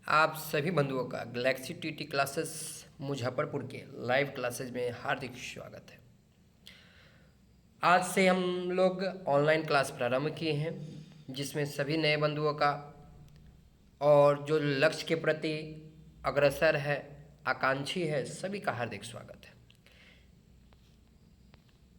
आप सभी बंधुओं का गैलेक्सी टीटी क्लासेस मुजफ्फरपुर के लाइव क्लासेस में हार्दिक स्वागत है। आज से हम लोग ऑनलाइन क्लास प्रारंभ किए हैं, जिसमें सभी नए बंधुओं का और जो लक्ष्य के प्रति अग्रसर है, आकांक्षी है, सभी का हार्दिक स्वागत है।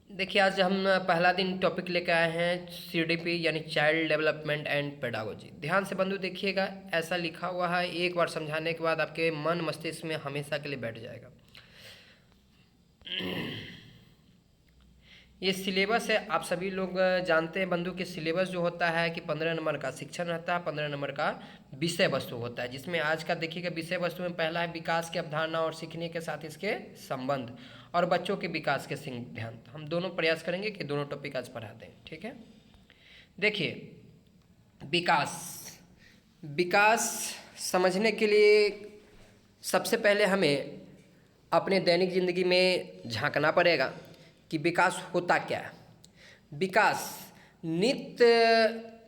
देखिए, आज हम पहला दिन टॉपिक लेकर आए हैं CDP यानी चाइल्ड डेवलपमेंट एंड पेडागोजी। ध्यान से बंधु देखिएगा, ऐसा लिखा हुआ है, एक बार समझाने के बाद आपके मन मस्तिष्क में हमेशा के लिए बैठ जाएगा। ये सिलेबस है, आप सभी लोग जानते हैं बंधु कि सिलेबस जो होता है कि 15 नंबर का शिक्षण रहता है, 15 नंबर का विषय वस्तु होता है, जिसमें आज का देखिएगा विषय वस्तु में पहला है विकास की अवधारणा और सीखने के साथ इसके संबंध और बच्चों के विकास के सिद्धांत। हम दोनों प्रयास करेंगे कि दोनों टॉपिक आज पढ़ा दें, ठीक है। देखिए, विकास समझने के लिए सबसे पहले हमें अपने दैनिक जिंदगी में झांकना पड़ेगा कि विकास होता क्या है। विकास नित्य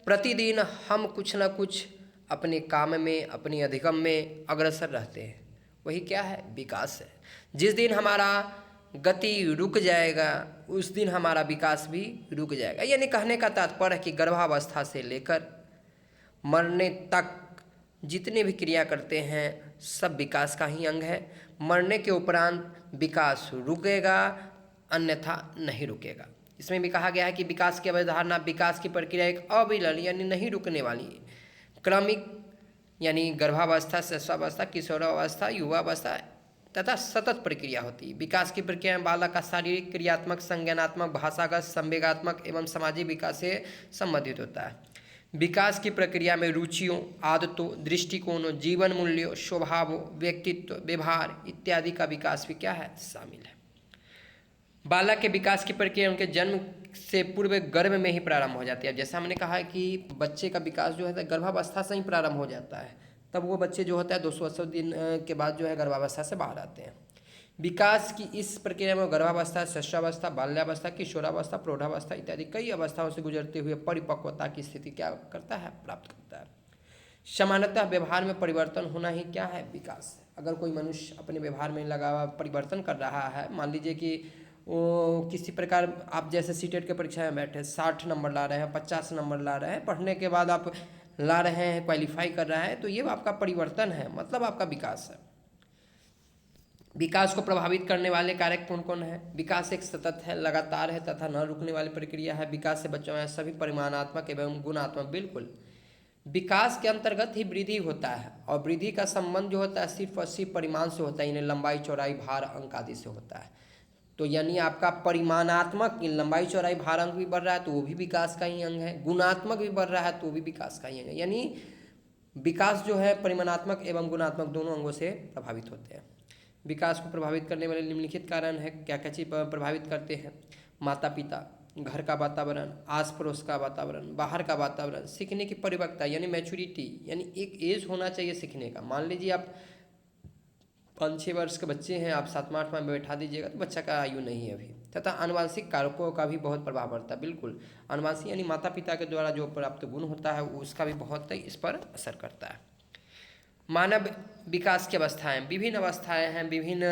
प्रतिदिन हम कुछ ना कुछ अपने काम में, अपनी अधिगम में अग्रसर रहते हैं, वही क्या है, विकास है। जिस दिन हमारा गति रुक जाएगा उस दिन हमारा विकास भी रुक जाएगा। यानी कहने का तात्पर्य है कि गर्भावस्था से लेकर मरने तक जितने भी क्रिया करते हैं सब विकास का ही अंग है। मरने के उपरांत विकास रुकेगा, अन्यथा नहीं रुकेगा। इसमें भी कहा गया है कि विकास की अवधारणा, विकास की प्रक्रिया एक अविरल यानी नहीं रुकने वाली क्रमिक यानी गर्भावस्था, शिशुअवस्था, किशोरावस्था, युवावस्था तथा सतत प्रक्रिया होती है। विकास की प्रक्रिया में बालक का शारीरिक, क्रियात्मक, संज्ञानात्मक, भाषागत, संवेगात्मक एवं सामाजिक विकास से संबंधित होता है। विकास की प्रक्रिया में रुचियों, आदतों, दृष्टिकोणों, जीवन मूल्यों, स्वभावों, व्यक्तित्व, व्यवहार इत्यादि का विकास भी क्या है, शामिल है। बालक के विकास की प्रक्रिया उनके जन्म से पूर्व गर्भ में ही प्रारंभ हो जाती है। जैसा हमने कहा है कि बच्चे का विकास जो है गर्भावस्था से ही प्रारंभ हो जाता है, तब वो बच्चे जो होता है 280 दिन के बाद जो है गर्भावस्था से बाहर आते हैं। विकास की इस प्रक्रिया में गर्भावस्था, शिशुअवस्था, बाल्यावस्था, किशोरावस्था, प्रौढ़ावस्था इत्यादि कई अवस्थाओं से गुजरते हुए परिपक्वता की स्थिति क्या करता है, प्राप्त करता है। सामान्यतः व्यवहार में परिवर्तन होना ही क्या है, विकास। अगर कोई मनुष्य अपने व्यवहार में लगा परिवर्तन कर रहा है, मान लीजिए कि वो किसी प्रकार, आप जैसे सीटेट के परीक्षा में बैठे 60 नंबर ला रहे हैं, 50 नंबर ला रहे हैं, पढ़ने के बाद आप ला रहे हैं, क्वालिफाई कर रहे हैं, तो ये आपका परिवर्तन है, मतलब आपका विकास है। विकास को प्रभावित करने वाले कारक कौन कौन है? विकास एक सतत है, लगातार है तथा न रुकने वाली प्रक्रिया है। विकास से बच्चों में सभी परिमाणात्मक एवं गुणात्मक, बिल्कुल विकास के अंतर्गत ही वृद्धि होता है, और वृद्धि का संबंध जो होता है सिर्फ और सिर्फ परिमाण से होता है, यानी लंबाई, चौड़ाई, भार, अंक आदि से होता है। तो यानी आपका परिमाणात्मक लंबाई, चौड़ाई, भार, अंक भी बढ़ रहा है तो वो भी विकास का ही अंग है। गुणात्मक भी बढ़ रहा है तो वो भी विकास का ही अंग है। यानी विकास जो है परिमाणात्मक एवं गुणात्मक दोनों अंगों से प्रभावित होते हैं। विकास को प्रभावित करने वाले निम्नलिखित कारण है। क्या क्या चीज़ प्रभावित करते हैं? माता पिता, घर का वातावरण, आस पड़ोस का वातावरण, बाहर का वातावरण, सीखने की परिपक्वता यानी मैच्योरिटी, यानी एक एज होना चाहिए सीखने का। मान लीजिए आप 5-6 वर्ष के बच्चे हैं, आप 7वां 8वां में बैठा दीजिएगा तो बच्चा का आयु नहीं है अभी। तथा आनुवंशिक कारकों का भी बहुत प्रभाव पड़ता है। बिल्कुल, आनुवंशिक यानी माता पिता के द्वारा जो प्राप्त गुण होता है उसका भी बहुत इस पर असर करता है। मानव विकास की अवस्थाएं, विभिन्न अवस्थाएं हैं। विभिन्न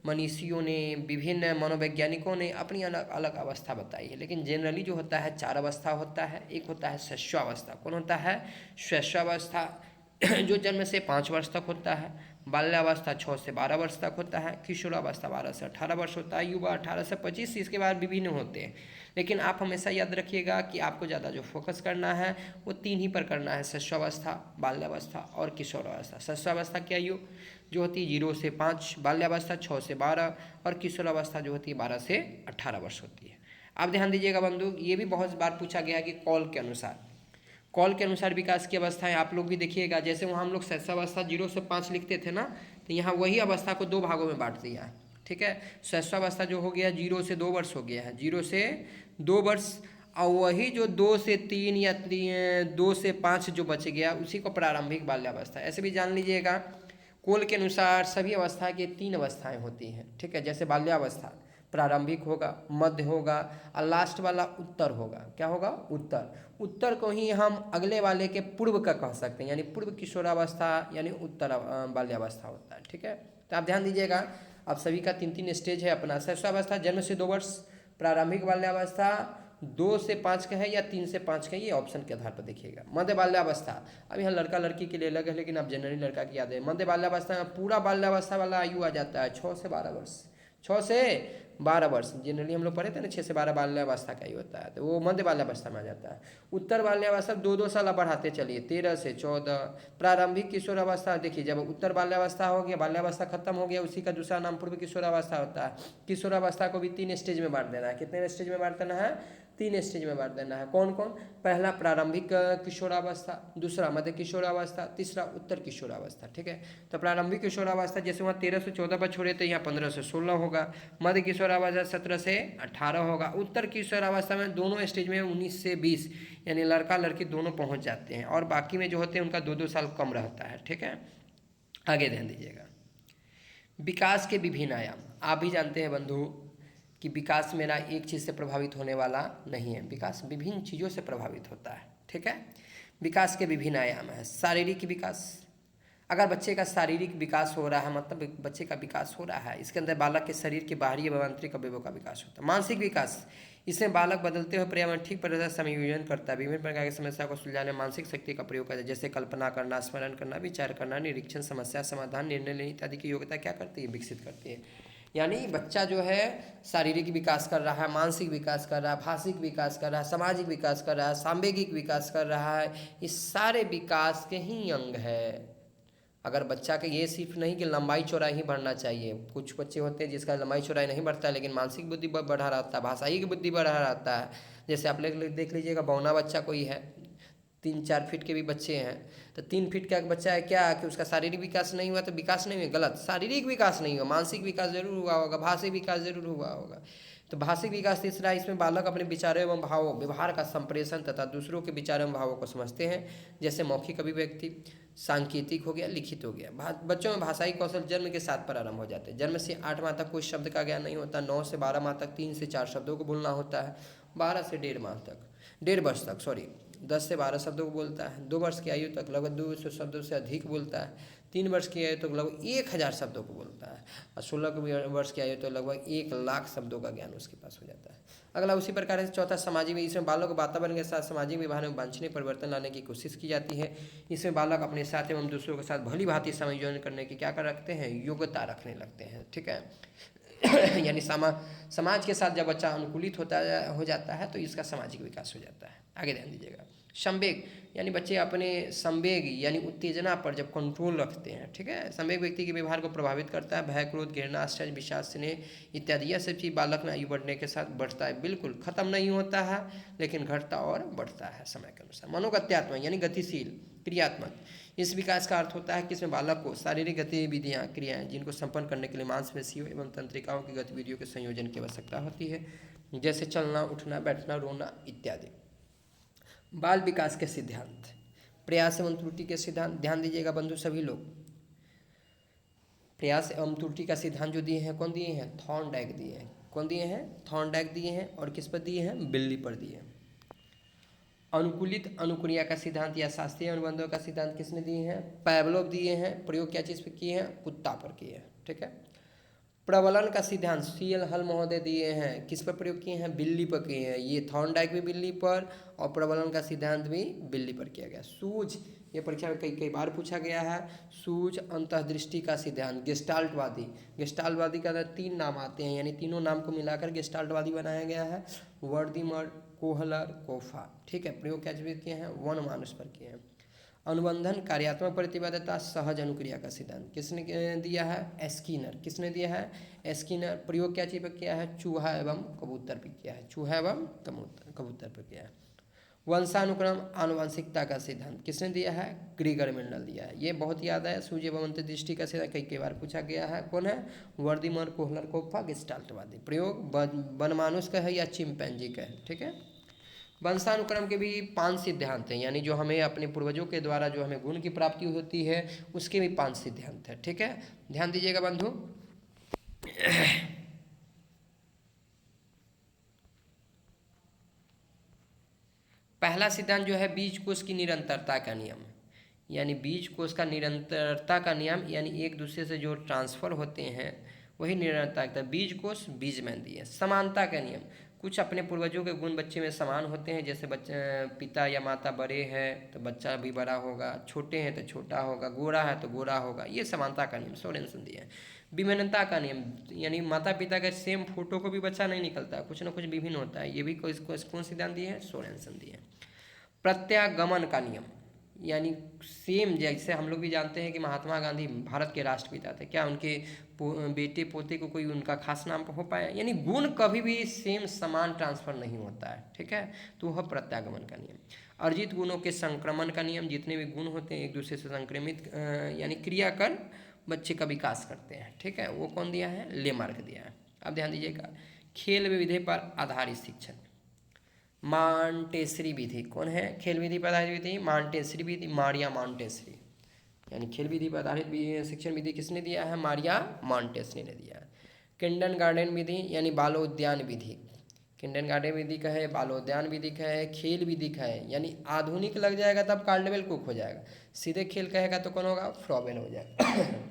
मनीषियों ने, विभिन्न मनोवैज्ञानिकों ने अपनी अलग अलग अवस्था बताई है, लेकिन जनरली जो होता है 4 अवस्था होता है। एक होता है शैशवावस्था। कौन होता है? शैशवावस्था जो जन्म से 5 वर्ष तक होता है। बाल्यावस्था 6 से 12 वर्ष तक होता है। किशोरावस्था 12 से 18 वर्ष होता है। युवा 18 से 25, इसके बाद विभिन्न होते हैं। लेकिन आप हमेशा याद रखिएगा कि आपको ज़्यादा जो फोकस करना है वो 3 ही पर करना है, शैशवावस्था, बाल्यावस्था और किशोरावस्था। शैशवावस्था की आयु जो होती है 0 से 5, बाल्यावस्था 6 से 12 और किशोरावस्था जो होती है 12 से 18 वर्ष होती है। आप ध्यान दीजिएगा बंधु, ये भी बहुत बार पूछा गया कि कॉल के अनुसार विकास की अवस्थाएं आप लोग भी देखिएगा। जैसे वहाँ हम लोग शैशवावस्था 0 से 5 लिखते थे ना, तो यहाँ वही अवस्था को 2 भागों में बांट दिया है, ठीक है। शैशवावस्था जो हो गया 0 से 2 वर्ष हो गया है, 0 से 2 वर्ष, और वही जो 2 से 3 या 2 से 5 जो बच गया उसी को प्रारंभिक बाल्यावस्था। ऐसे भी जान लीजिएगा, कोल के अनुसार सभी अवस्था के 3 अवस्थाएं होती हैं, ठीक है। जैसे बाल्यावस्था, प्रारंभिक होगा, मध्य होगा और लास्ट वाला उत्तर होगा। क्या होगा? उत्तर। उत्तर को ही हम अगले वाले के पूर्व का कह सकते हैं, यानी पूर्व किशोरावस्था यानी उत्तर बाल्यावस्था होता है। ठीक है, तो आप ध्यान दीजिएगा, आप सभी का 3-3 स्टेज है अपना। शिशुअवस्था जन्म से 2 वर्ष, प्रारंभिक बाल्यावस्था 2 से 5 का है या 3 से 5 का, ये ऑप्शन के आधार पर देखिएगा। मध्य बाल्यावस्था, अब यहाँ लड़का लड़की के लिए अलग है, लेकिन आप जनरली लड़का की याद है। मध्य बाल्यावस्था में पूरा बाल्यावस्था वाला आयु आ जाता है 6 से 12 वर्ष। 6 से 12 वर्ष जनरली हम लोग पढ़े थे ना, 6 से 12 बाल्यावस्था का ही होता है, तो वो मध्य बाल्यावस्था में आ जाता है। उत्तर बाल्यावस्था 2-2 साल बढ़ाते चलिए, 13 से 14। प्रारंभिक किशोरावस्था देखिए, जब उत्तर बाल्यावस्था हो गया, बाल्यावस्था खत्म हो गया, उसी का दूसरा नाम पूर्व किशोरावस्था होता है। किशोरावस्था को भी 3 स्टेज में बांट देना है। कितने स्टेज में बांट देना है? 3 स्टेज में बांट देना है। कौन कौन? पहला प्रारंभिक किशोरावस्था, दूसरा मध्य किशोरावस्था, तीसरा उत्तर किशोरावस्था। ठीक है, तो प्रारंभिक किशोरावस्था जैसे वहाँ 13 से 14 पर छोड़े, तो यहाँ 15 से 16 होगा। मध्य किशोरावस्था 17 से 18 होगा। उत्तर किशोरावस्था में दोनों स्टेज में 19 से 20, यानी लड़का लड़की दोनों पहुँच जाते हैं, और बाकी में जो होते हैं उनका 2-2 साल कम रहता है। ठीक है, आगे ध्यान दीजिएगा। विकास के विभिन्न आयाम, आप भी जानते हैं बंधु कि विकास मेरा एक चीज़ से प्रभावित होने वाला नहीं है, विकास विभिन्न चीज़ों से प्रभावित होता है। ठीक है, विकास के विभिन्न आयाम है। शारीरिक विकास, अगर बच्चे का शारीरिक विकास हो रहा है, मतलब बच्चे का विकास हो रहा है, इसके अंदर बालक के शरीर के बाहरी एवं आंतरिक अवयवों का विकास होता है। मानसिक विकास, इसमें बालक बदलते हुए पर्यावरण ठीक प्रकार से समायोजन करता है, विभिन्न प्रकार की समस्या को सुलझाने में मानसिक शक्ति का प्रयोग करता है, जैसे कल्पना करना, स्मरण करना, विचार करना, निरीक्षण, समस्या समाधान, निर्णय लेने इत्यादि की योग्यता क्या करती है? विकसित करती है। यानी बच्चा जो है शारीरिक विकास कर रहा है, मानसिक विकास कर रहा है, भाषिक विकास कर रहा है, सामाजिक विकास कर रहा है, सांवेगिक विकास कर रहा है, ये सारे विकास के ही अंग है। अगर बच्चा के ये सिर्फ नहीं कि लंबाई चौड़ाई ही बढ़ना चाहिए, कुछ बच्चे होते हैं जिसका लंबाई चौड़ाई नहीं बढ़ता है लेकिन मानसिक बुद्धि बढ़ा रहता है, भाषाई की बुद्धि बढ़ा रहता है। जैसे आप देख लीजिएगा, बौना बच्चा कोई है, 3-4 फीट के भी बच्चे हैं, तो 3 फीट का बच्चा है, क्या कि उसका शारीरिक विकास नहीं हुआ तो विकास नहीं हुआ? गलत, शारीरिक विकास नहीं हुआ, मानसिक विकास जरूर हुआ होगा, भाषिक विकास जरूर हुआ होगा। तो भाषिक विकास तीसरा, इसमें बालक अपने विचारों एवं भावों व्यवहार का संप्रेषण तथा दूसरों के विचारों एवं भावों को समझते हैं, जैसे मौखिक अभिव्यक्ति, सांकेतिक हो गया, लिखित हो गया। बच्चों में भाषाई कौशल जन्म के साथ प्रारंभ हो जाते हैं। जन्म से 8 माह तक कोई शब्द का ज्ञान नहीं होता। 9 से 12 माह तक 3 से 4 शब्दों को बोलना होता है। 12 से 1.5 माह तक, 1.5 वर्ष तक 10 से 12 शब्दों को बोलता है। 2 वर्ष की आयु तक लगभग 200 शब्दों से अधिक बोलता है। 3 वर्ष की आयु तक लगभग 1000 शब्दों को बोलता है, और 16 वर्ष की आयु तो लगभग 1 लाख शब्दों का ज्ञान उसके पास हो जाता है। अगला उसी प्रकार से चौथा सामाजिक में, इसमें बालक को वातावरण के साथ सामाजिक व्यवहार में वांछनीय परिवर्तन लाने की कोशिश की जाती है। इसमें बालक अपने साथ एवं दूसरों के साथ भली भांति समायोजन करने की क्या कर रखते हैं? योग्यता रखने लगते हैं। ठीक है यानी समाज के साथ जब बच्चा अनुकूलित हो जाता है तो इसका सामाजिक विकास हो जाता है। आगे ध्यान दीजिएगा। संवेग, यानी बच्चे अपने संवेग यानी उत्तेजना पर जब कंट्रोल रखते हैं। ठीक है, संवेग व्यक्ति के व्यवहार को प्रभावित करता है। भय, क्रोध, घृणा, आश्चर्य, विश्वास, स्नेह इत्यादि यह सब चीज़ बालक में आयु बढ़ने के साथ बढ़ता है। बिल्कुल खत्म नहीं होता है, लेकिन घटता और बढ़ता है समय के अनुसार। मनोगत्यात्मक यानी गतिशील, क्रियात्मक, इस विकास का अर्थ होता है कि इसमें बालक को शारीरिक गतिविधियाँ, क्रियाएं जिनको संपन्न करने के लिए मांसपेशियों एवं तंत्रिकाओं की गतिविधियों के संयोजन की आवश्यकता होती है, जैसे चलना, उठना, बैठना, रोना इत्यादि। बाल विकास के सिद्धांत, प्रयास एवं त्रुटि के सिद्धांत, ध्यान दीजिएगा बंधु सभी लोग। प्रयास एवं त्रुटि का सिद्धांत जो दिए हैं, कौन दिए हैं? थॉर्नडाइक दिए हैं। कौन दिए हैं? थॉर्नडाइक दिए हैं। और किस पर दिए हैं? बिल्ली पर दिए हैं। अनुकूलित अनुक्रिया का सिद्धांत या शास्त्रीय अनुबंधों का सिद्धांत किसने दिए हैं? पैवलोव दिए हैं। प्रयोग क्या चीज़ पर किए हैं? कुत्ता पर किए हैं। ठीक है। प्रबलन का सिद्धांत CL हल महोदय दिए हैं। किस पर प्रयोग किए हैं? बिल्ली पर किए हैं। ये थॉर्नडाइक भी बिल्ली पर, और प्रबलन का सिद्धांत भी बिल्ली पर किया गया। सूझ, ये परीक्षा में कई बार पूछा गया है। सूझ अंतर्दृष्टि का सिद्धांत, गेस्टाल्टवादी। गेस्टाल्टवादी का 3 नाम आते हैं, यानी तीनों नाम को मिलाकर गेस्टाल्टवादी बनाया गया है। Wertheimer, Kohler, Koffka. ठीक है। प्रयोग क्या चीज़ किए हैं? वन मानुष पर किए हैं। अनुबंधन, कार्यात्मक प्रतिबद्धता, सहज अनुक्रिया का सिद्धांत किसने दिया है? स्किनर। किसने दिया है? स्किनर। प्रयोग क्या चीज़ पर किया है? चूहा एवं कबूतर पर किया है। चूहा एवं कबूतर पर किया है। वंशानुक्रम आनुवंशिकता का सिद्धांत किसने दिया है? ग्रीगर मेंडल दिया है। ये बहुत याद है। सूझ एवं अंतर्दृष्टि का सिद्धांत कई बार पूछा गया है। कौन है? वर्दीमर, कोहलर, कोफा, गेस्टाल्टवादी। प्रयोग बनमानुष का है या चिंपैंजी का है। ठीक है। वंशानुक्रम के भी 5 सिद्धांत हैं, यानी जो हमें अपने पूर्वजों के द्वारा जो हमें गुण की प्राप्ति होती है उसके भी 5 सिद्धांत हैं। ठीक है, ध्यान दीजिएगा बंधु। पहला सिद्धांत जो है बीज कोश की निरंतरता का नियम, यानी बीज कोश का निरंतरता का नियम, यानी एक दूसरे से जो ट्रांसफर होते हैं वही निरंतरता। बीज कोश बीज में दिए। समानता का नियम, कुछ अपने पूर्वजों के गुण बच्चे में समान होते हैं, जैसे बच्चे पिता या माता बड़े हैं तो बच्चा भी बड़ा होगा, छोटे हैं तो छोटा होगा, गोरा है तो गोरा होगा, ये समानता का नियम सोरेनसन दिया है। विभिन्नता का नियम, यानी माता पिता के सेम फोटो को भी बच्चा नहीं निकलता, कुछ ना कुछ विभिन्न होता है, ये भी कौन सिद्धांत दिए हैं? सोरेनसन दिए हैं। प्रत्यागमन का नियम, यानी सेम जैसे हम लोग भी जानते हैं कि महात्मा गांधी भारत के राष्ट्रपिता थे, क्या उनके बेटे पोते को कोई उनका खास नाम हो पाया? यानी गुण कभी भी सेम समान ट्रांसफर नहीं होता है, ठीक है, तो वह प्रत्यागमन का नियम। अर्जित गुणों के संक्रमण का नियम, जितने भी गुण होते हैं एक दूसरे से संक्रमित यानी क्रिया कर बच्चे का विकास करते हैं, ठीक है, वो कौन दिया है? लेमार्क दिया है। अब ध्यान दीजिएगा, खेल विधि पर आधारित शिक्षण, मॉन्टेसरी विधि कौन है? खेल विधि पर आधारित विधि मॉन्टेसरी विधि, मारिया मॉन्टेसरी, यानी खेल विधि पर आधारित शिक्षण विधि किसने दिया है? मारिया मॉन्टेसरी ने दिया है। किंडरगार्टन विधि यानी बालोद्यान विधि, किंडरगार्टन विधि का है, बालोद्यान विधि का है, खेल विधि का है, यानी आधुनिक लग जाएगा तब कार्लवेल कुक हो जाएगा, सीधे खेल कहेगा तो कौन होगा? फ्रॉबेल हो जाएगा।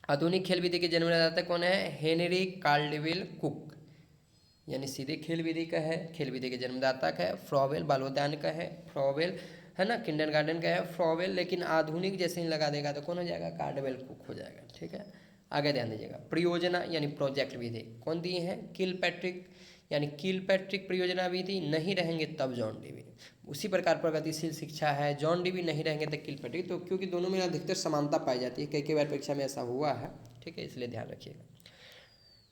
आधुनिक खेल विधि के जन्मदाता कौन है? हेनरी कार्लवेल कुक, यानी सीधे खेल विधि का है, खेल विधि के जन्मदाता का है। फ्रॉबेल बालोद्यान का है, फ्रॉबेल है ना, किंडरगार्टन का है फ्रॉबेल, लेकिन आधुनिक जैसे ही लगा देगा तो कौन हो जाएगा? कार्लवेल कुक हो जाएगा, ठीक है। आगे ध्यान दीजिएगा, परियोजना यानी प्रोजेक्ट विधि कौन दिए हैं? किलपैट्रिक, यानी किलपैट्रिक परियोजना विधि, नहीं रहेंगे तब जॉन डीवी। उसी प्रकार प्रगतिशील शिक्षा है, जॉन डीवी नहीं रहेंगे तो किलपैट्रिक, तो क्योंकि दोनों में अधिकतर समानता पाई जाती है, कई कई बार परीक्षा में ऐसा हुआ है, ठीक है, इसलिए ध्यान रखिएगा।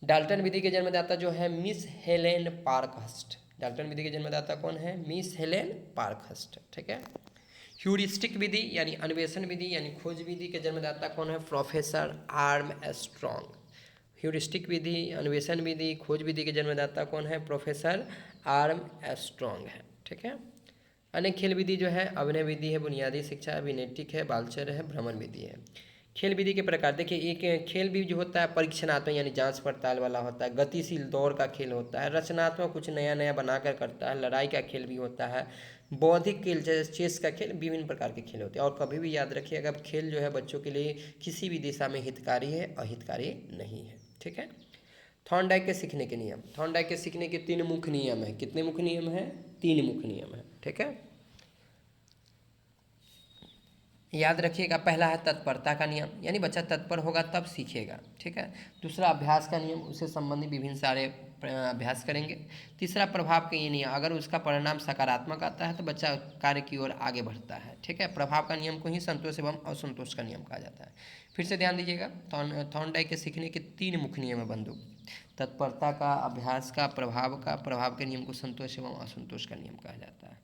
डाल्टन विधि के जन्मदाता जो है मिस हेलेन पार्कहर्स्ट, डाल्टन विधि के जन्मदाता कौन है? मिस हेलेन पार्कहर्स्ट, ठीक है। ह्यूरिस्टिक विधि यानी अन्वेषण विधि यानी खोज विधि के जन्मदाता कौन है? Professor arm strong. ह्यूरिस्टिक विधि, अन्वेषण विधि, खोज विधि के जन्मदाता कौन है? प्रोफेसर आर्म स्ट्रॉन्ग है, ठीक है। अनेक खेल विधि जो है अभिनय विधि है, बुनियादी शिक्षा है, विनेटिक है, बालचर है, भ्रमण विधि है। खेल विधि के प्रकार देखिए, एक खेल भी जो होता है परीक्षणात्मक यानी जांच पड़ताल वाला होता है, गतिशील दौड़ का खेल होता है, रचनात्मक कुछ नया नया बनाकर करता है, लड़ाई का खेल भी होता है, बौद्धिक खेल जैसे चेस का खेल, विभिन्न प्रकार के खेल होते हैं। और कभी भी याद रखिएगा खेल जो है बच्चों के लिए किसी भी दिशा में हितकारी है, अहितकारी नहीं है, ठीक है। थॉर्नडाइक के सीखने के नियम, थॉर्नडाइक के सीखने के 3 मुख्य नियम है। कितने मुख्य नियम है? 3 मुख्य नियम है, ठीक है। याद रखिएगा, पहला है तत्परता का नियम, यानी बच्चा तत्पर होगा तब सीखेगा, ठीक है। दूसरा अभ्यास का नियम, उससे संबंधित विभिन्न सारे अभ्यास करेंगे। तीसरा प्रभाव का ये नियम, अगर उसका परिणाम सकारात्मक आता है तो बच्चा कार्य की ओर आगे बढ़ता है, ठीक है। प्रभाव का नियम को ही संतोष एवं असंतोष का नियम कहा जाता है। फिर से ध्यान दीजिएगा, थॉर्नडाइक के सीखने के 3 मुख्य नियम है बंधु, तत्परता का, अभ्यास का, प्रभाव का। प्रभाव के नियम को संतोष एवं असंतोष का नियम कहा जाता है।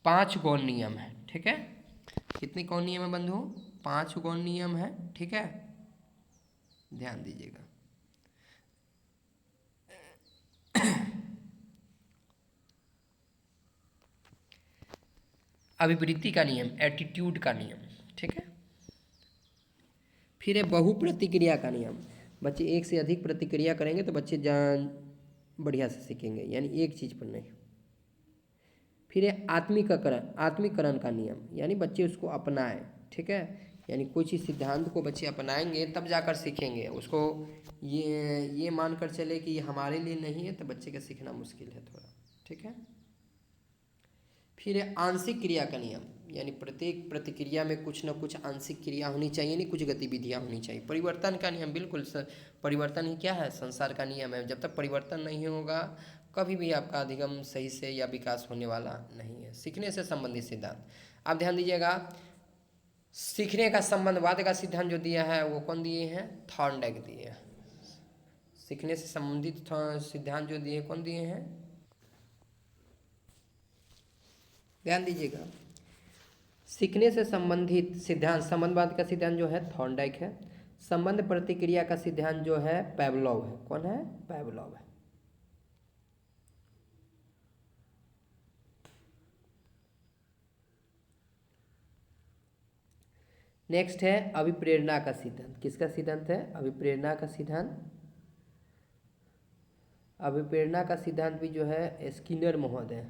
5 गौण नियम है, ठीक है। कितने कौन नियम है बंधु? 5 गौण नियम है, ठीक है, ध्यान दीजिएगा। अभिवृत्ति का नियम, एटीट्यूड का नियम, ठीक है। फिर है बहुप्रतिक्रिया का नियम, बच्चे एक से अधिक प्रतिक्रिया करेंगे तो बच्चे बढ़िया से सीखेंगे, यानी एक चीज़ पर नहीं। फिर है आत्मीकरण का नियम, यानी बच्चे उसको अपनाएं, ठीक है, यानी कोई चीज़ सिद्धांत को बच्चे अपनाएंगे तब जाकर सीखेंगे, उसको ये मानकर चले कि ये हमारे लिए नहीं है तो बच्चे का सीखना मुश्किल है थोड़ा, ठीक है। फिर है आंशिक क्रिया का नियम, यानी प्रत्येक प्रतिक्रिया में कुछ न कुछ आंशिक क्रिया होनी चाहिए, नहीं कुछ गतिविधियाँ होनी चाहिए। परिवर्तन का नियम, बिल्कुल परिवर्तन ही क्या है? संसार का नियम है। जब तक परिवर्तन नहीं होगा कभी भी आपका अधिगम सही से या विकास होने वाला नहीं है। सीखने से संबंधित सिद्धांत, आप ध्यान दीजिएगा, सीखने का संबंधवाद का सिद्धांत जो दिया है वो कौन दिए हैं? थॉर्नडाइक दिए हैं। सीखने से संबंधित सिद्धांत जो दिए कौन दिए हैं? ध्यान दीजिएगा, सीखने से संबंधित सिद्धांत, संबंधवाद का सिद्धांत जो है थॉर्नडाइक है। संबंध प्रतिक्रिया का सिद्धांत जो है पैवलोव है। कौन है? पैवलोव है। नेक्स्ट है अभिप्रेरणा का सिद्धांत। किसका सिद्धांत है? अभिप्रेरणा का सिद्धांत। अभिप्रेरणा का सिद्धांत भी जो है स्किनर महोदय,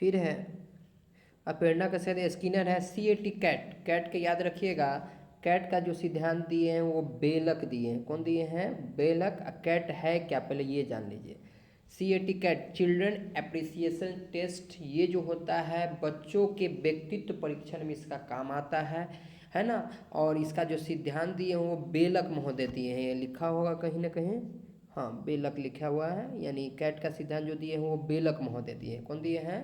फिर है अपेरना का सद स्किनर है। CAT कैट, कैट के याद रखिएगा, कैट का जो सिद्धांत दिए हैं वो बेलक दिए हैं। कौन दिए हैं? बेलक। कैट है क्या, पहले ये जान लीजिए। CAT CAT children appreciation test, ये जो होता है बच्चों के व्यक्तित्व परीक्षण में इसका काम आता है ना। और इसका जो सिद्धांत दिए हैं वो बेलक महोदय दिए हैं, ये लिखा होगा कहीं ना कहीं, हाँ बेलक लिखा हुआ है। यानी कैट का सिद्धांत जो दिए हैं वो बेलक महोदय दिए हैं। कौन दिए हैं?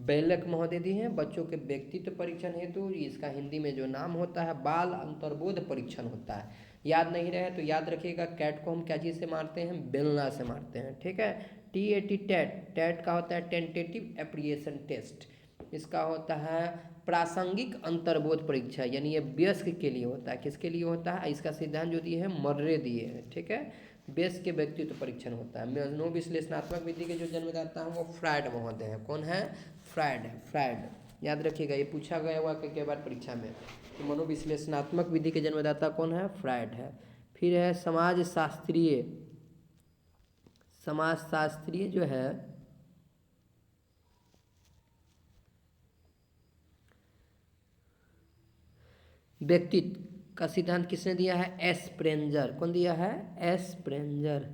बेलक महोदय दिए हैं बच्चों के व्यक्तित्व परीक्षण हेतु। इसका हिंदी में जो नाम होता है बाल अंतर्बोध परीक्षण होता है। याद नहीं रहे तो याद रखिएगा, कैट को हम क्या चीज़ से मारते हैं? बेलना से मारते हैं, ठीक है। TAT टैट, टैट का होता है टेंटेटिव एप्रिएशन टेस्ट। इसका होता है प्रासंगिक अंतर्बोध परीक्षा, यानी ये वयस्क के लिए होता है। किसके लिए होता है? इसका सिद्धांत जो दिए हैं मर्रे दिए हैं, ठीक है। वयस्क के व्यक्तित्व परीक्षण होता है। मनोविश्लेषणात्मक विधि के जो जन्मदाता हैं वो फ्रायड महोदय हैं। कौन है? फ्रायड है, फ्रायड। याद रखिएगा, ये पूछा गया हुआ कई बार परीक्षा में कि मनोविश्लेषणात्मक विधि के जन्मदाता कौन है? फ्रायड है। फिर है समाजशास्त्रीय, समाजशास्त्रीय जो है व्यक्तित्व का सिद्धांत किसने दिया है? एस्प्रेंजर। कौन दिया है? एस्प्रेंजर।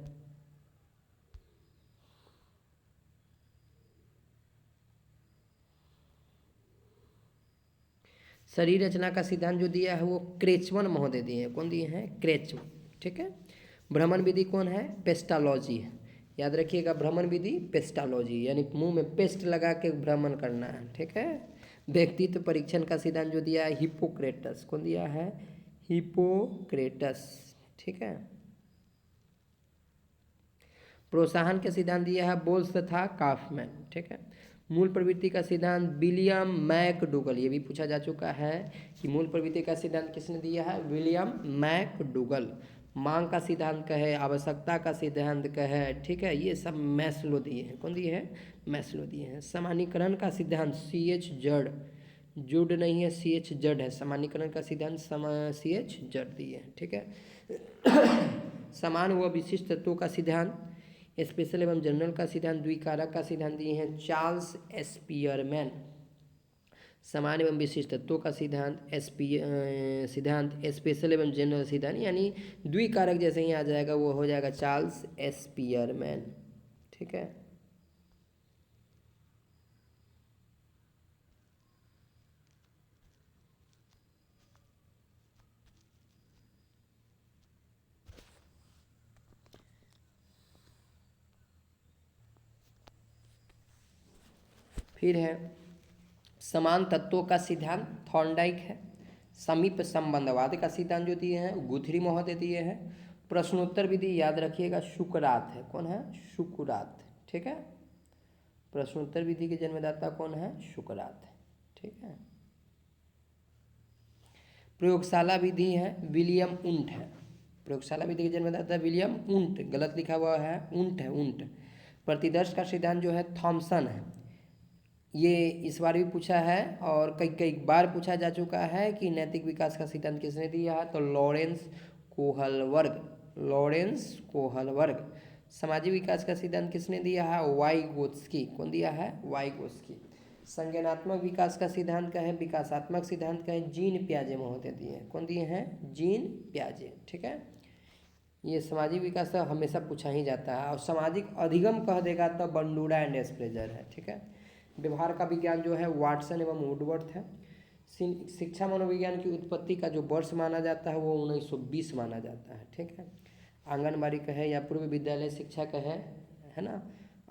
शरीर रचना का सिद्धांत जो दिया है वो क्रेचमन महोदय दिए हैं। कौन दिए हैं? क्रेचमन, ठीक है। भ्रमण विधि कौन है? पेस्टालॉजी है। याद रखिएगा, भ्रमण विधि पेस्टालॉजी, यानी मुंह में पेस्ट लगा के भ्रमण करना है, ठीक है। व्यक्तित्व परीक्षण का सिद्धांत जो दिया है हिपोक्रेटस। कौन दिया है? हिपोक्रेटस, ठीक है। प्रोत्साहन के सिद्धांत दिया है बोल्स तथा काफमैन, ठीक है। मूल प्रवृत्ति का सिद्धांत विलियम मैकडूगल, ये भी पूछा जा चुका है कि मूल प्रवृत्ति का सिद्धांत किसने दिया है? William McDougall. मांग का सिद्धांत कहे, आवश्यकता का सिद्धांत कहे, ठीक है, ये सब मैस्लो दिए हैं। कौन दिए हैं? मैस्लो दिए हैं। सामान्यीकरण का सिद्धांत CH जड़, जुड़ नहीं है, CH जड़ है। सामान्यीकरण का सिद्धांत CH जड़ दिए हैं, ठीक है। समान व विशिष्ट तत्वों का सिद्धांत, स्पेशल एवं जनरल का सिद्धांत, द्विकारक का सिद्धांत दिए हैं चार्ल्स स्पीयरमैन। समान एवं विशिष्ट तत्वों का सिद्धांत, सिद्धांत स्पेशल एवं जनरल सिद्धांत, यानी द्विकारक जैसे ही आ जाएगा वो हो जाएगा चार्ल्स स्पीयरमैन, ठीक है। फिर है समान तत्वों का सिद्धांत थॉर्नडाइक है। समीप संबंधवाद का सिद्धांत जो दिए हैं गुथरी महोदय दिए हैं। प्रश्नोत्तर विधि याद रखिएगा शुक्रात है। कौन है? शुक्रात, ठीक है। प्रश्नोत्तर विधि के जन्मदाता कौन है? शुक्रात है, ठीक है। प्रयोगशाला विधि है विलियम उंट है। प्रयोगशाला विधि के जन्मदाता विलियम उंट, गलत लिखा हुआ है, उंट है, उंट। प्रतिदर्श का सिद्धांत जो है थॉमसन है। ये इस बार भी पूछा है और कई कई बार पूछा जा चुका है कि नैतिक विकास का सिद्धांत किसने दिया है? तो लॉरेंस कोहलवर्ग, लॉरेंस कोहलवर्ग। सामाजिक विकास का सिद्धांत किसने दिया है? वाइगोत्स्की। कौन दिया है? वाइगोत्स्की। संज्ञानात्मक विकास का सिद्धांत का है, विकासात्मक सिद्धांत का है जीन प्याजे महोदय दिए हैं। कौन दिए हैं? जीन प्याजे, ठीक है। ये सामाजिक विकास तो हमेशा पूछा ही जाता है। और सामाजिक अधिगम कह देगा तो बंडूरा एंड एस्प्रेजर है, ठीक है। व्यवहार का विज्ञान जो है वाटसन एवं वुडवर्थ है। शिक्षा मनोविज्ञान की उत्पत्ति का जो वर्ष माना जाता है वो 1920 माना जाता है, ठीक है। आंगनबाड़ी का है या पूर्व विद्यालय शिक्षा का है ना।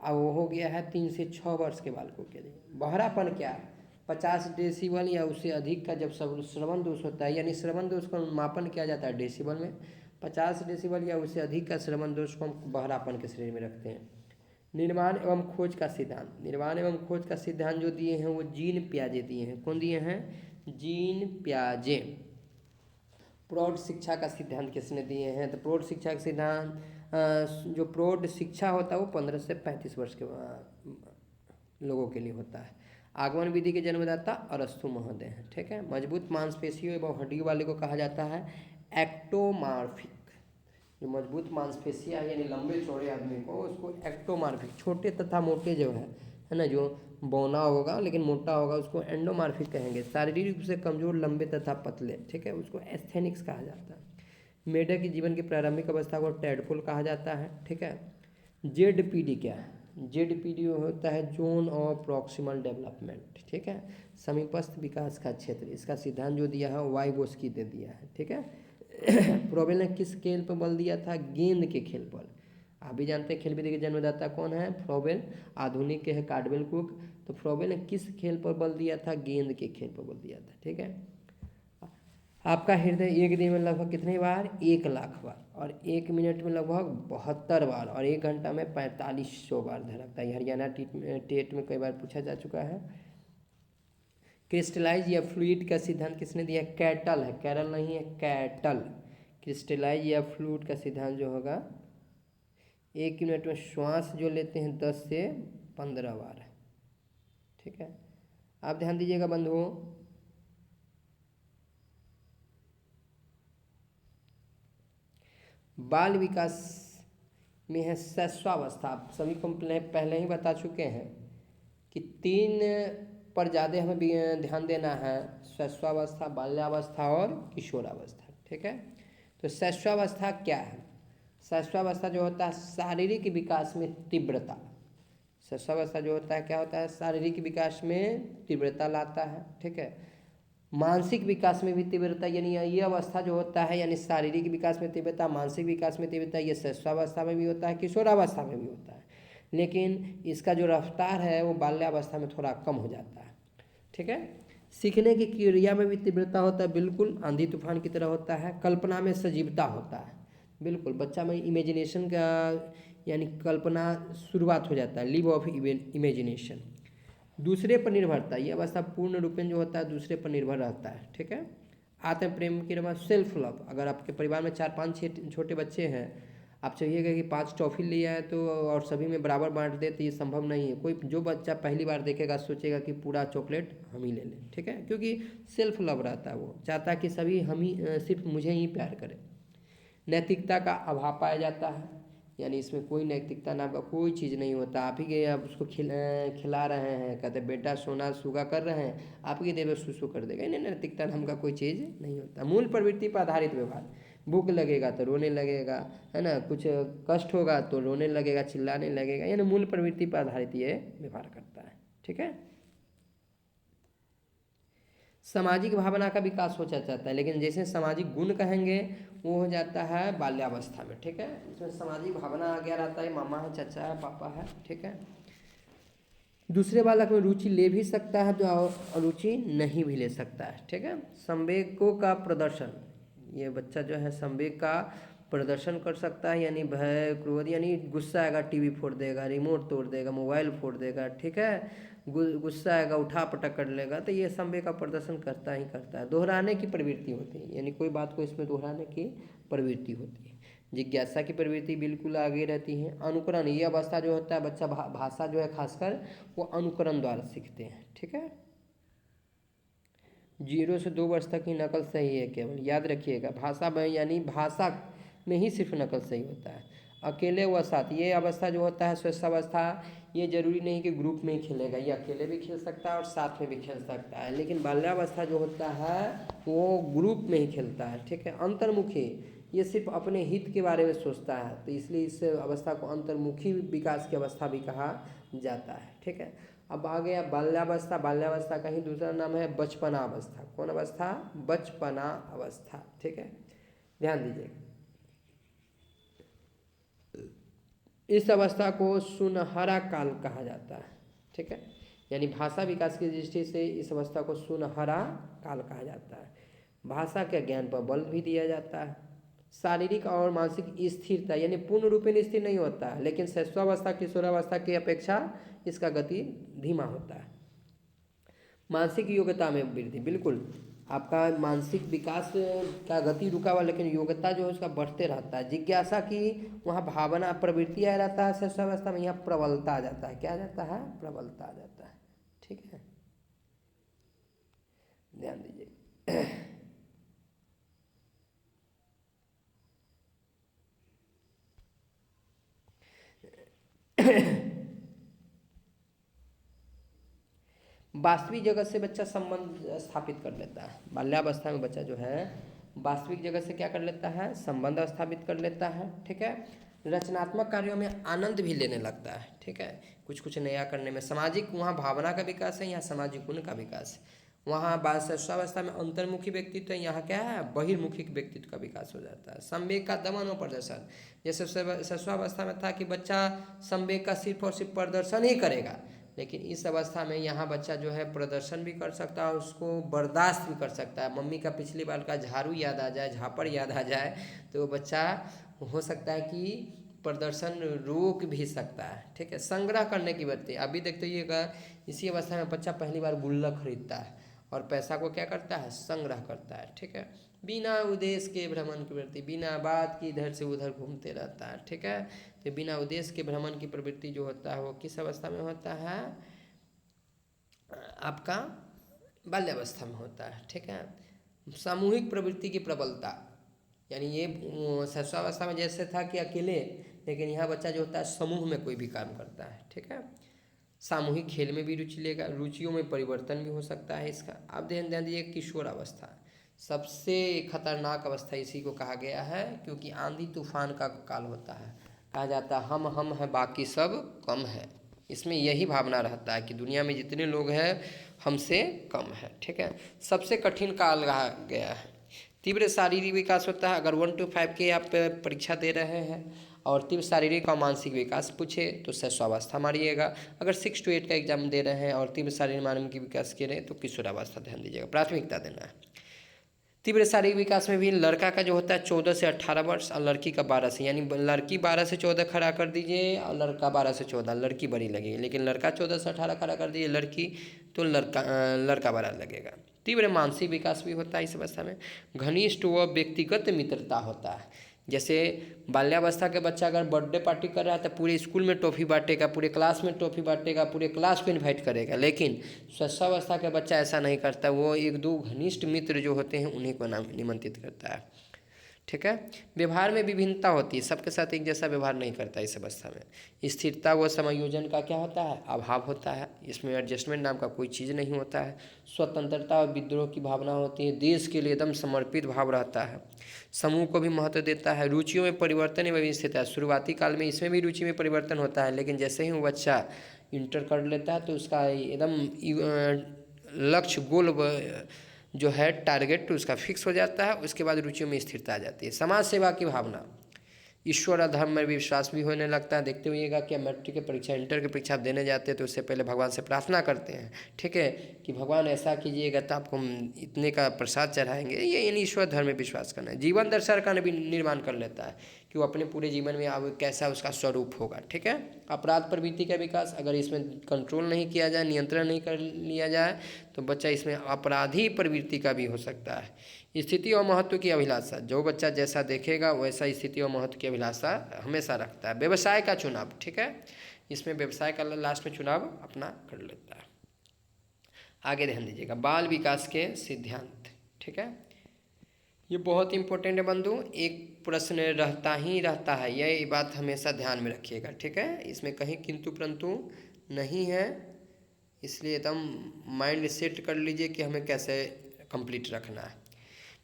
अब वो हो गया है 3 से 6 वर्ष के बालकों के लिए। बहरापन क्या है? 50 डेसिबल या उससे अधिक का जब श्रवण दोष होता है, यानी श्रवण दोष का मापन किया जाता है डेसिबल में। 50 डेसिबल या उससे अधिक का श्रवण दोष को हम बहरापन के श्रेणी में रखते हैं। निर्माण एवं खोज का सिद्धांत, निर्माण एवं खोज का सिद्धांत जो दिए हैं वो जीन प्याजे दिए हैं। कौन दिए हैं? जीन प्याजे। प्रौढ़ शिक्षा का सिद्धांत किसने दिए हैं? तो प्रौढ़ शिक्षा का सिद्धांत, जो प्रौढ़ शिक्षा होता है वो 15 से 35 वर्ष के लोगों के लिए होता है। आगमन विधि के जन्मदाता अरस्तु महोदय हैं, ठीक है। मजबूत मांसपेशियों एवं हड्डियों वाले को कहा जाता है एक्टोमार्फिक। जो मजबूत मांसपेशियां है यानी लंबे चौड़े आदमी को, उसको एक्टोमार्फिक, छोटे तथा मोटे जो है है ना, जो बौना होगा लेकिन मोटा होगा उसको एंडोमॉर्फिक कहेंगे। शारीरिक रूप से कमजोर, लंबे तथा पतले, ठीक है, उसको एस्थेनिक्स कहा जाता है। मेढक की जीवन की प्रारंभिक अवस्था को टैडपोल कहा जाता है, ठीक है। जेडपीडी क्या है? जेडपीडी होता है जोन ऑफ प्रॉक्सिमल डेवलपमेंट, ठीक है, समीपस्थ विकास का क्षेत्र। इसका सिद्धांत जो दिया है वाइगोस्की ने दिया है, ठीक है। फ्रोबेल ने किस खेल पर बल दिया था? गेंद के खेल पर। आप भी जानते हैं खेल विधि के जन्मदाता कौन है? फ्रोबेल। आधुनिक के है कार्डवेल कुक। तो फ्रोबेल ने किस खेल पर बल दिया था? गेंद के खेल पर बल दिया था, ठीक है। आपका हृदय एक दिन में लगभग कितनी बार? 1 लाख बार। और 1 मिनट में लगभग 72 बार। और 1 घंटा में 4500 बार धड़कता है। हरियाणा टेट में कई बार पूछा जा चुका है। क्रिस्टलाइज या फ्लूइड का सिद्धांत किसने दिया? कैटल है, कैरल नहीं है, कैटल। क्रिस्टलाइज या फ्लूइड का सिद्धांत जो होगा 1 मिनट में श्वास जो लेते हैं 10 से 15 बार है, ठीक है। आप ध्यान दीजिएगा बंधुओं, बाल विकास में है शैशवावस्था। आप सभी को पहले ही बता चुके हैं कि 3 पर ज़्यादा हमें ध्यान देना है, शैशवावस्था, बाल्यावस्था और किशोरावस्था, ठीक है। तो शैशवावस्था क्या है? शैशवावस्था जो होता है शारीरिक विकास में तीव्रता। शैशवावस्था जो होता है क्या होता है? शारीरिक विकास में तीव्रता लाता है, ठीक है। मानसिक विकास में भी तीव्रता, यानी ये अवस्था जो होता है, यानी शारीरिक विकास में तीव्रता, मानसिक विकास में तीव्रता, ये शैशवावस्था में भी होता है, किशोरावस्था में भी होता है। लेकिन इसका जो रफ्तार है वो बाल्यावस्था में थोड़ा कम हो जाता है, ठीक है। सीखने की क्रिया में भी तीव्रता होता है, बिल्कुल आंधी तूफान की तरह होता है। कल्पना में सजीवता होता है, बिल्कुल बच्चा में इमेजिनेशन का, यानी कल्पना शुरुआत हो जाता है, लिव ऑफ इमेजिनेशन। दूसरे पर निर्भरता, ये अवस्था पूर्ण रूपेण जो होता है दूसरे पर निर्भर रहता है, ठीक है। आत्म प्रेम की रवा, सेल्फ लव। अगर आपके परिवार में 4-5 छोटे बच्चे हैं, आप चाहिएगा कि 5 टॉफ़ी ले आए तो और सभी में बराबर बांट दे, तो ये संभव नहीं है। कोई जो बच्चा पहली बार देखेगा सोचेगा कि पूरा चॉकलेट हम ही ले लें, ठीक है, क्योंकि सेल्फ लव रहता है, वो चाहता है कि सभी हम ही, सिर्फ मुझे ही प्यार करें। नैतिकता का अभाव पाया जाता है, यानी इसमें कोई नैतिकता नाम का कोई चीज़ नहीं होता। आप ही के, आप उसको खिला रहे हैं, कहते बेटा सोना सूगा कर रहे हैं, आप ही देवे सुसु कर देगा, इन्हें नैतिकता नाम का कोई चीज़ नहीं होता। मूल प्रवृत्ति पर आधारित व्यवहार, भूख लगेगा तो रोने लगेगा, है ना, कुछ कष्ट होगा तो रोने लगेगा, चिल्लाने लगेगा, यानी मूल प्रवृत्ति पर आधारित ये व्यवहार करता है, ठीक है। सामाजिक भावना का विकास हो जाता है, लेकिन जैसे सामाजिक गुण कहेंगे वो हो जाता है बाल्यावस्था में, ठीक है। इसमें सामाजिक भावना आ गया रहता है, मामा है, चाचा है, पापा है, ठीक है। दूसरे बालक में रुचि ले भी सकता है तो रुचि नहीं भी ले सकता है, ठीक है। संवेगों का प्रदर्शन, ये बच्चा जो है संवेग का प्रदर्शन कर सकता है, यानी भय, क्रोध, यानी गुस्सा आएगा टीवी फोड़ देगा, रिमोट तोड़ देगा, मोबाइल फोड़ देगा, ठीक है। गुस्सा आएगा उठा पटक कर लेगा, तो ये संवेग का प्रदर्शन करता ही करता है। दोहराने की प्रवृत्ति होती है, यानी कोई बात को इसमें दोहराने की प्रवृत्ति होती है। जिज्ञासा की प्रवृत्ति बिल्कुल आगे रहती है। अनुकरण, ये अवस्था जो होता है बच्चा भाषा जो है खासकर वो अनुकरण द्वारा सीखते हैं, ठीक है। 0 से 2 वर्ष तक ही नकल सही है केवल, याद रखिएगा। भाषा में, यानी भाषा में ही सिर्फ नकल सही होता है। अकेले व साथ, ये अवस्था जो होता है स्वस्थावस्था, ये जरूरी नहीं कि ग्रुप में ही खेलेगा, ये अकेले भी खेल सकता है और साथ में भी खेल सकता है। लेकिन बाल्यावस्था जो होता है वो ग्रुप में ही खेलता है, ठीक है। अंतर्मुखी, ये सिर्फ अपने हित के बारे में सोचता है, तो इसलिए इस अवस्था को अंतर्मुखी विकास की अवस्था भी कहा जाता है, ठीक है। अब आ गया बाल्यावस्था। बाल्यावस्था का ही दूसरा नाम है बचपना अवस्था। कौन अवस्था? बचपना अवस्था, ठीक है, ध्यान दीजिए। इस अवस्था को सुनहरा काल कहा जाता है, ठीक है, यानी भाषा विकास की दृष्टि से इस अवस्था को सुनहरा काल कहा जाता है। भाषा के ज्ञान पर बल भी दिया जाता है। शारीरिक और मानसिक स्थिरता, यानी पूर्ण रूपेण स्थिर नहीं होता है, लेकिन शैशवावस्था किशोरावस्था की अपेक्षा इसका गति धीमा होता है। मानसिक योग्यता में वृद्धि, बिल्कुल आपका मानसिक विकास का गति रुका हुआ, लेकिन योग्यता जो है उसका बढ़ते रहता है। जिज्ञासा की वहाँ भावना प्रवृत्ति आ रहता है शैशवावस्था में, यहाँ प्रबलता आ जाता है। क्या आ जाता है? प्रबलता आ जाता है, ठीक है, ध्यान दीजिए। वास्तविक जगत से बच्चा संबंध स्थापित कर लेता है। बाल्यावस्था में बच्चा जो है वास्तविक जगत से क्या कर लेता है, संबंध स्थापित कर लेता है। ठीक है, रचनात्मक कार्यों में आनंद भी लेने लगता है। ठीक है, कुछ कुछ नया करने में। सामाजिक वहाँ भावना का विकास है, यहाँ सामाजिक गुण का विकास है। वहाँ शिशुअवस्था में अंतर्मुखी व्यक्तित्व है, यहाँ क्या है, बहिर्मुखी व्यक्तित्व का विकास हो जाता है। संवेग का दमन और प्रदर्शन, जैसे शिशुअवस्था में था कि बच्चा संवेग का सिर्फ और सिर्फ प्रदर्शन ही करेगा, लेकिन इस अवस्था में यहाँ बच्चा जो है प्रदर्शन भी कर सकता है, उसको बर्दाश्त भी कर सकता है। मम्मी का पिछली बार का झाड़ू याद आ जाए, झापड़ याद आ जाए, तो बच्चा हो सकता है कि प्रदर्शन रोक भी सकता है। ठीक है, संग्रह करने की वृत्ति, अभी देखिएगा इसी अवस्था में बच्चा पहली बार गुल्लक खरीदता है और पैसा को क्या करता है, संग्रह करता है। ठीक है, बिना उद्देश्य के भ्रमण की वृत्ति, बिना बात की इधर से उधर घूमते रहता है। ठीक है, तो बिना उद्देश्य के भ्रमण की प्रवृत्ति जो होता है वो किस अवस्था में होता है, आपका बाल्यावस्था में होता है। ठीक है, सामूहिक प्रवृत्ति की प्रबलता, यानी ये शिशुअवस्था में जैसे था कि अकेले, लेकिन यहाँ बच्चा जो होता है समूह में कोई भी काम करता है। ठीक है, सामूहिक खेल में भी रुचि लेगा, रुचियों में परिवर्तन भी हो सकता है इसका। आप ध्यान दीजिए, किशोर अवस्था सबसे खतरनाक अवस्था इसी को कहा गया है, क्योंकि आंधी तूफान का काल होता है। कहा जाता है हम है बाकी सब कम है। इसमें यही भावना रहता है कि दुनिया में जितने लोग हैं हमसे कम है। ठीक है, सबसे कठिन काल कहा गया है। तीव्र शारीरिक विकास होता है। अगर 1 to 5 के आप परीक्षा दे रहे हैं और तीव्र शारीरिक और मानसिक विकास पूछे तो शिशुअवस्था मारिएगा। अगर 6 to 8 का एग्जाम दे रहे हैं और तीव्र शारीरिक मानसिक विकास के रहे तो किशोरावस्था ध्यान दीजिएगा, प्राथमिकता देना है। तीव्र शारीरिक विकास में भी लड़का का जो होता है 14 से 18 वर्ष और लड़की का 12 से, यानी लड़की 12 से 14 खड़ा कर दीजिए और लड़का 12 से 14, लड़की बड़ी लगेगी। लेकिन लड़का 14 से 18 खड़ा कर दीजिए लड़की, तो लड़का बड़ा लगेगा। तीव्र मानसिक विकास भी होता है इस अवस्था में। घनिष्ठ व व्यक्तिगत मित्रता होता है। जैसे बाल्यावस्था के बच्चा अगर बर्थडे पार्टी कर रहा है तो पूरे स्कूल में टॉफ़ी बांटेगा, पूरे क्लास में टॉफ़ी बांटेगा, पूरे क्लास को इनवाइट करेगा। लेकिन शिशुअवस्था का बच्चा ऐसा नहीं करता, वो 1-2 घनिष्ठ मित्र जो होते हैं उन्हीं को निमंत्रित करता है। ठीक है, व्यवहार में विभिन्नता होती है, सबके साथ एक जैसा व्यवहार नहीं करता इस अवस्था में। स्थिरता व समायोजन का क्या होता है, अभाव होता है। इसमें एडजस्टमेंट नाम का कोई चीज़ नहीं होता है। स्वतंत्रता और विद्रोह की भावना होती है। देश के लिए एकदम समर्पित भाव रहता है। समूह को भी महत्व देता है। रुचियों में परिवर्तन एवं स्थिरता, शुरुआती काल में इसमें भी रुचि में परिवर्तन होता है, लेकिन जैसे ही वो बच्चा इंटर कर लेता है तो उसका एकदम लक्ष्य गोल जो है टारगेट तो उसका फिक्स हो जाता है। उसके बाद रुचियों में स्थिरता आ जाती है। समाज सेवा की भावना, ईश्वर और धर्म में विश्वास भी होने लगता है। देखते हुइएगा कि मैट्रिक की परीक्षा, इंटर की परीक्षा देने जाते हैं तो उससे पहले भगवान से प्रार्थना करते हैं। ठीक है, कि भगवान ऐसा कीजिएगा तो आपको हम इतने का प्रसाद चढ़ाएंगे। ये यानी ईश्वर धर्म में विश्वास करना है। जीवन दर्शन का भी निर्माण कर लेता है कि वो अपने पूरे जीवन में अब कैसा उसका स्वरूप होगा। ठीक है, अपराध प्रवृत्ति का विकास, अगर इसमें कंट्रोल नहीं किया जाए, नियंत्रण नहीं कर लिया जाए तो बच्चा इसमें अपराधी प्रवृत्ति का भी हो सकता है। स्थिति और महत्व की अभिलाषा, जो बच्चा जैसा देखेगा वैसा स्थिति और महत्व की अभिलाषा हमेशा रखता है। व्यवसाय का चुनाव, ठीक है, इसमें व्यवसाय का लास्ट में चुनाव अपना कर लेता है। आगे ध्यान दीजिएगा, बाल विकास के सिद्धांत। ठीक है, ये बहुत इंपॉर्टेंट है बंधु, एक प्रश्न रहता है, यह बात हमेशा ध्यान में रखिएगा। ठीक है, इसमें कहीं किंतु परंतु नहीं है, इसलिए एकदम माइंड सेट कर लीजिए कि हमें कैसे कंप्लीट रखना है।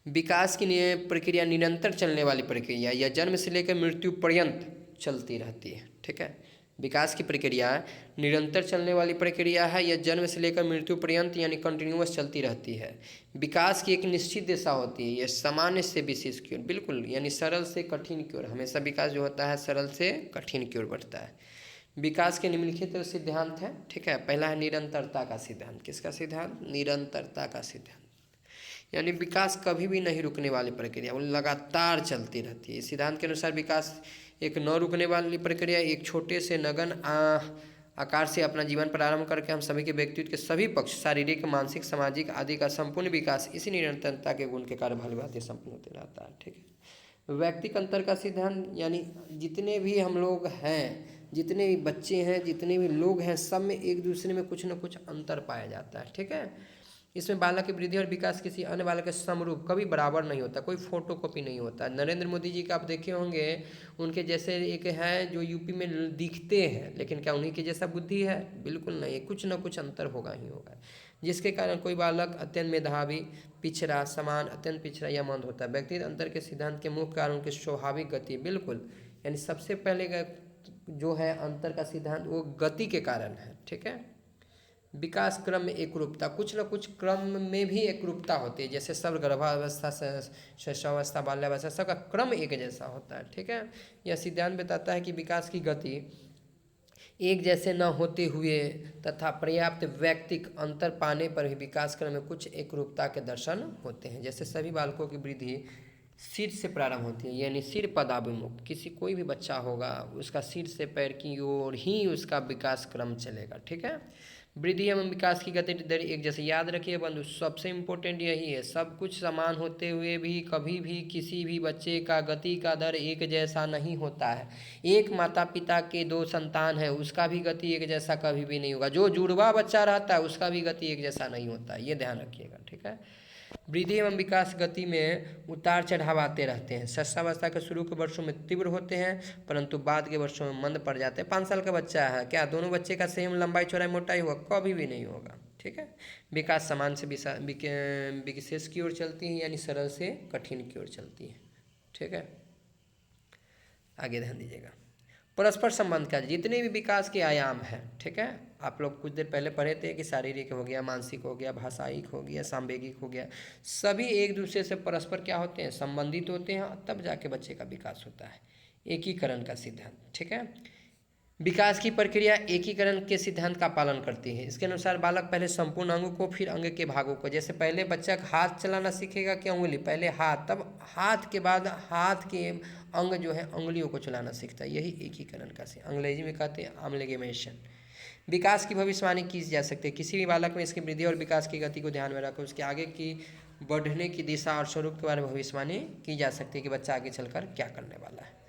विकास की प्रक्रिया निरंतर चलने वाली प्रक्रिया या जन्म से लेकर मृत्यु पर्यंत चलती रहती है। ठीक है, विकास की प्रक्रिया निरंतर चलने वाली प्रक्रिया है या जन्म से लेकर मृत्यु पर्यंत यानी कंटिन्यूअस चलती रहती है। विकास की एक निश्चित दिशा होती है, यह सामान्य से विशेष की ओर, बिल्कुल यानी सरल से कठिन की ओर, हमेशा विकास जो होता है सरल से कठिन की ओर बढ़ता है। विकास के निम्नलिखित सिद्धांत हैं। ठीक है, पहला है निरंतरता का सिद्धांत। किसका सिद्धांत? निरंतरता का सिद्धांत, यानी विकास कभी भी नहीं रुकने वाली प्रक्रिया, वो लगातार चलती रहती है। इस सिद्धांत के अनुसार विकास एक न रुकने वाली प्रक्रिया, एक छोटे से नगन आकार से अपना जीवन प्रारंभ करके हम सभी के व्यक्तित्व के सभी पक्ष, शारीरिक, मानसिक, सामाजिक आदि का संपूर्ण विकास इसी निरंतरता के गुण के कारण भली भांति संपूर्ण होते रहता है। ठीक है, व्यक्तिक अंतर का सिद्धांत, यानी जितने भी हम लोग हैं, जितने भी बच्चे हैं, जितने भी लोग हैं, सब में एक दूसरे में कुछ न कुछ अंतर पाया जाता है। ठीक है, इसमें बालक की वृद्धि और विकास किसी अन्य बालक के समरूप कभी बराबर नहीं होता, कोई फोटो कॉपी नहीं होता। नरेंद्र मोदी जी का आप देखे होंगे, उनके जैसे एक हैं जो यूपी में दिखते हैं, लेकिन क्या उन्हीं के जैसा बुद्धि है? बिल्कुल नहीं, कुछ ना कुछ अंतर होगा ही होगा। जिसके कारण कोई बालक अत्यंत मेधावी, पिछड़ा, समान, अत्यंत पिछड़ा या मंद होता है। व्यक्तिगत अंतर के सिद्धांत के मुख्य कारण उनकी स्वाभाविक गति, बिल्कुल, यानी सबसे पहले जो है अंतर का सिद्धांत वो गति के कारण है। ठीक है। विकास क्रम में एकरूपता, कुछ न कुछ क्रम में भी एकरूपता होती है, जैसे सब गर्भावस्था, शैशवावस्था, बाल्यावस्था, सबका क्रम एक जैसा होता है। ठीक है। यह सिद्धांत बताता है कि विकास की गति एक जैसे न होते हुए तथा पर्याप्त व्यक्तिक अंतर पाने पर भी विकास क्रम में कुछ एकरूपता के दर्शन होते हैं। जैसे सभी बालकों की वृद्धि सिर से प्रारंभ होती है, यानी सिर पदाभिमुख, किसी कोई भी बच्चा होगा उसका सिर से पैर की ओर ही उसका विकास क्रम चलेगा। ठीक है। वृद्धि एवं विकास की गति दर एक जैसे, याद रखिए बंधु, सबसे इम्पोर्टेंट यही है, सब कुछ समान होते हुए भी कभी भी किसी भी बच्चे का गति का दर एक जैसा नहीं होता है। एक माता पिता के दो संतान है, उसका भी गति एक जैसा कभी भी नहीं होगा। जो जुड़वा बच्चा रहता है उसका भी गति एक जैसा नहीं होता है, ये ध्यान रखिएगा। ठीक है। वृद्धि एवं विकास गति में उतार चढ़ाव आते रहते हैं। शिशुअवस्था के शुरू के वर्षों में तीव्र होते हैं, परंतु बाद के वर्षों में मंद पड़ जाते हैं। 5 साल का बच्चा है, क्या दोनों बच्चे का सेम लंबाई चौड़ाई मोटाई होगा? कभी भी नहीं होगा। ठीक है। विकास समान से विशेष की ओर चलती है, यानी सरल से कठिन की ओर चलती है। ठीक है। आगे ध्यान दीजिएगा। परस्पर संबंध का जितने भी विकास के आयाम हैं, ठीक है, आप लोग कुछ देर पहले पढ़े थे कि शारीरिक हो गया, मानसिक हो गया, भाषायिक हो गया, सांवेगिक हो गया, सभी एक दूसरे से परस्पर क्या होते हैं? संबंधित होते हैं, तब जाके बच्चे का विकास होता है। एकीकरण का सिद्धांत। ठीक है। विकास की प्रक्रिया एकीकरण के सिद्धांत का पालन करती है। इसके अनुसार बालक पहले संपूर्ण अंगों को, फिर अंग के भागों को, जैसे पहले बच्चा हाथ चलाना सीखेगा कि उंगली, पहले हाथ, तब हाथ के बाद हाथ के अंग जो है उंगलियों को चलाना सीखता है। यही एकीकरण का अंग्रेजी में कहते हैं अमलगेमेशन। विकास की भविष्यवाणी की जा सकती है। किसी भी बालक में इसकी वृद्धि और विकास की गति को ध्यान में रखकर उसके आगे की बढ़ने की दिशा और स्वरूप के बारे में भविष्यवाणी की जा सकती है कि बच्चा आगे चलकर क्या करने वाला है।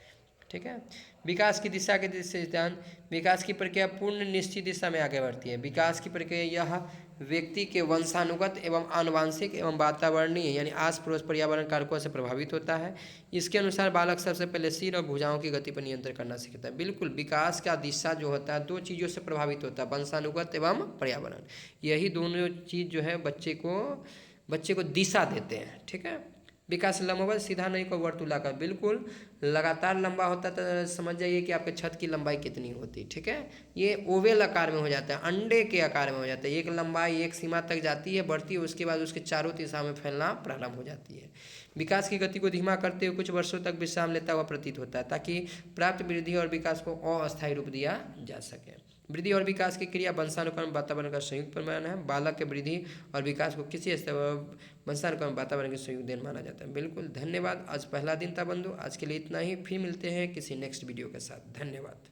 ठीक है। विकास की दिशा के सिद्धांत, विकास की प्रक्रिया पूर्ण निश्चित दिशा में आगे बढ़ती है। विकास की प्रक्रिया यह व्यक्ति के वंशानुगत एवं आनुवांशिक एवं वातावरणीय यानी आस पड़ोस पर्यावरण कारकों से प्रभावित होता है। इसके अनुसार बालक सबसे पहले सिर और भुजाओं की गति पर नियंत्रण करना सीखता है। बिल्कुल, विकास का दिशा जो होता है 2 चीज़ों से प्रभावित होता है, वंशानुगत एवं पर्यावरण। यही दोनों चीज़ जो है बच्चे को दिशा देते हैं। ठीक है। विकास लंबवत सीधा नहीं को वर्तुलाकार, बिल्कुल लगातार लंबा होता है तो समझ जाइए कि आपके छत की लंबाई कितनी होती। ठीक है। ये ओवेल आकार में हो जाता है, अंडे के आकार में हो जाता है। एक लंबाई एक सीमा तक जाती है, बढ़ती है, उसके बाद उसके चारों दिशा में फैलना प्रारंभ हो जाती है। विकास की गति को धीमा करते हुए कुछ वर्षों तक विश्राम लेता हुआ प्रतीत होता है, ताकि प्राप्त वृद्धि और विकास को अस्थायी रूप दिया जा सके। वृद्धि और विकास की क्रिया वंशानुक्रम वातावरण का संयुक्त परिणाम है। बालक के वृद्धि और विकास को किसी वंशानुक्रम वातावरण के संयुक्त देन माना जाता है। बिल्कुल, धन्यवाद। आज पहला दिन था बंधु, आज के लिए इतना ही। फिर मिलते हैं किसी नेक्स्ट वीडियो के साथ। धन्यवाद।